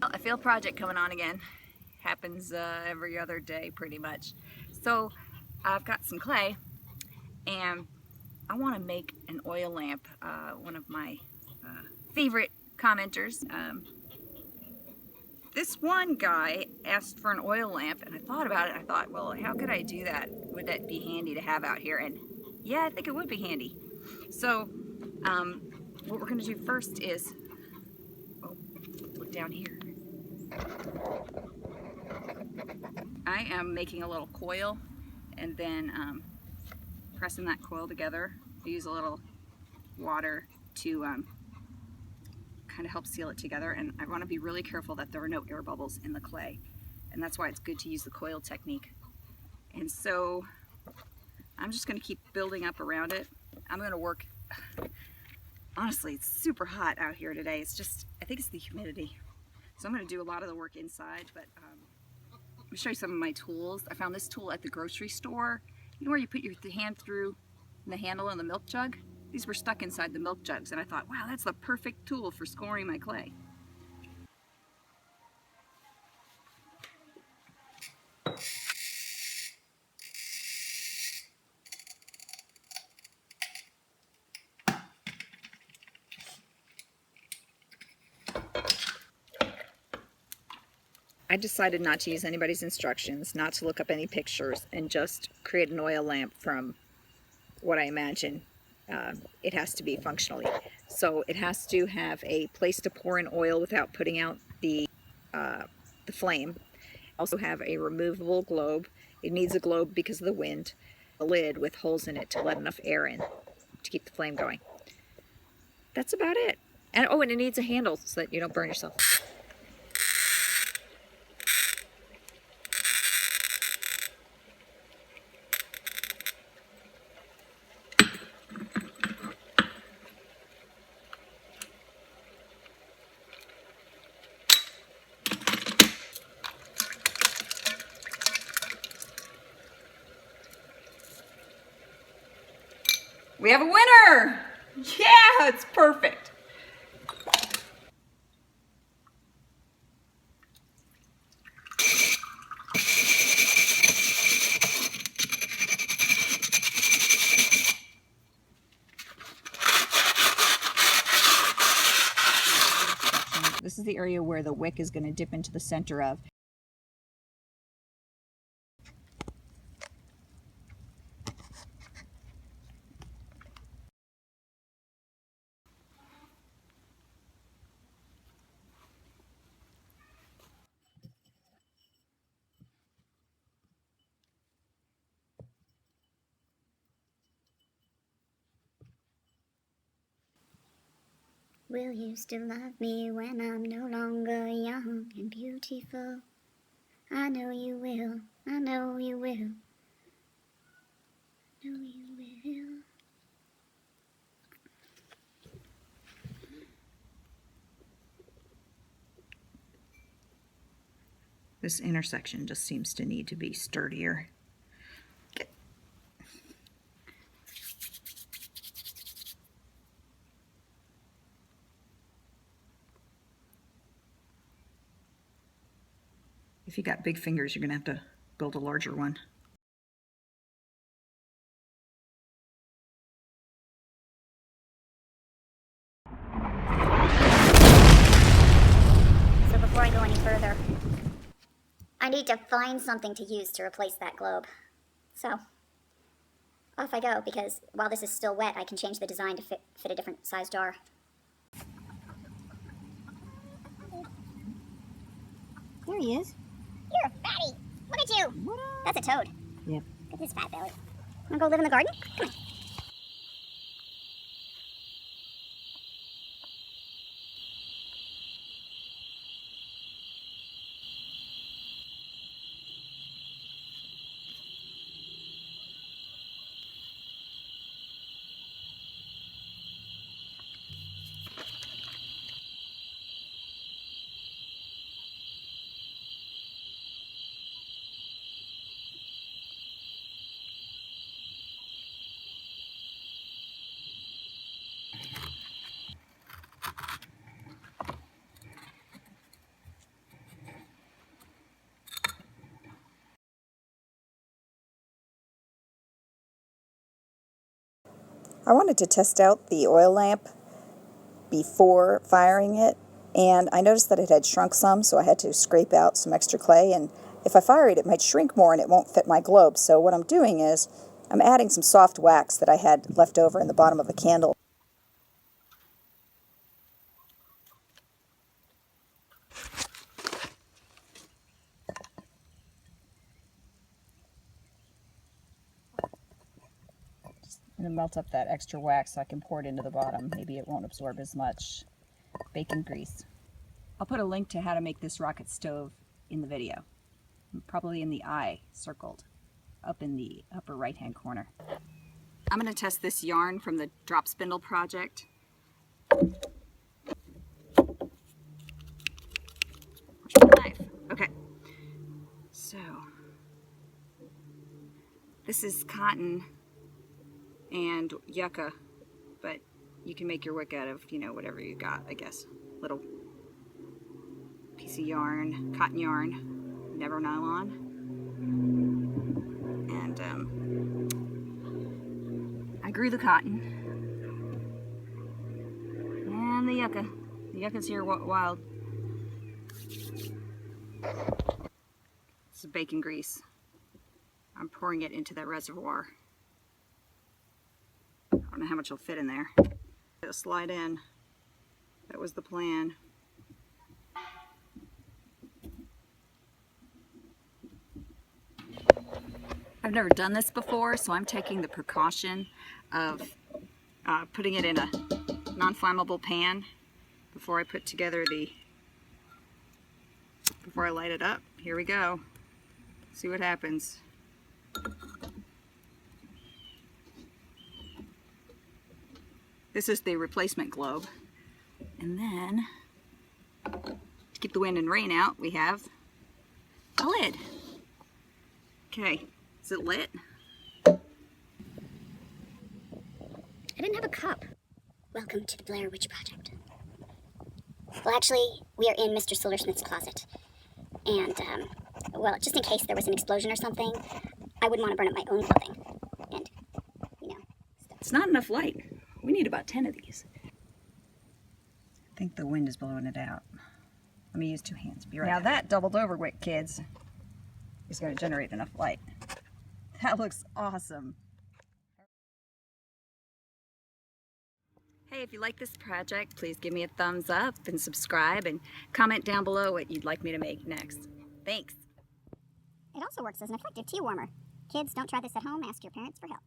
Well, a field project coming on again. Happens every other day pretty much. So I've got some clay and I want to make an oil lamp. One of my favorite commenters, this one guy asked for an oil lamp and I thought about it. I thought, well, how could I do that? Would that be handy to have out here? And yeah, I think it would be handy. So what we're going to do first is, oh, look down here. I am making a little coil and then pressing that coil together. I use a little water to kind of help seal it together, and I want to be really careful that there are no air bubbles in the clay, and that's why it's good to use the coil technique. And so I'm just going to keep building up around it. I'm going to work, honestly, it's super hot out here today. It's just, I think it's the humidity. So I'm going to do a lot of the work inside, but let me show you some of my tools. I found this tool at the grocery store. You know where you put your hand through the handle in the milk jug? These were stuck inside the milk jugs, and I thought, wow, that's the perfect tool for scoring my clay. I decided not to use anybody's instructions, not to look up any pictures, and just create an oil lamp from what I imagine it has to be functionally. So it has to have a place to pour in oil without putting out the flame. Also have a removable globe. It needs a globe because of the wind. A lid with holes in it to let enough air in to keep the flame going. That's about it. And oh, and it needs a handle so that you don't burn yourself. We have a winner! Yeah, it's perfect. This is the area where the wick is going to dip into the center of. Will you still love me when I'm no longer young and beautiful? I know you will, I know you will, I know you will. This intersection just seems to need to be sturdier. If you got big fingers, you're going to have to build a larger one. So before I go any further, I need to find something to use to replace that globe. So, off I go, because while this is still wet, I can change the design to fit a different size jar. There he is. You're a fatty. Look at you. What? That's a toad. Yep. Look at his fat belly. Wanna go live in the garden? Come on. I wanted to test out the oil lamp before firing it, and I noticed that it had shrunk some, so I had to scrape out some extra clay, and if I fire it, it might shrink more and it won't fit my globe. So what I'm doing is I'm adding some soft wax that I had left over in the bottom of a candle. I'm going to melt up that extra wax so I can pour it into the bottom. Maybe it won't absorb as much bacon grease. I'll put a link to how to make this rocket stove in the video. Probably in the eye circled up in the upper right hand corner. I'm going to test this yarn from the drop spindle project. Where's my knife? Okay, so this is cotton and yucca, but you can make your wick out of, you know, whatever you got, I guess. Little piece of yarn, cotton yarn, never nylon, and I grew the cotton and the yucca. The yucca's here wild. It's bacon grease. I'm pouring it into that reservoir. I don't know how much will fit in there. It'll slide in. That was the plan. I've never done this before, so I'm taking the precaution of putting it in a non-flammable pan before I put together before I light it up. Here we go. See what happens. This is the replacement globe. And then, to keep the wind and rain out, we have a lid. Okay, is it lit? I didn't have a cup. Welcome to the Blair Witch Project. Well, actually, we are in Mr. Silversmith's closet. And, well, just in case there was an explosion or something, I wouldn't want to burn up my own clothing. And, you know, stuff. It's not enough light. We need about 10 of these. I think the wind is blowing it out. Let me use two hands. Be right back. Now that doubled over wick, kids, is going to generate enough light. That looks awesome. Hey, if you like this project, please give me a thumbs up and subscribe and comment down below what you'd like me to make next. Thanks. It also works as an effective tea warmer. Kids, don't try this at home. Ask your parents for help.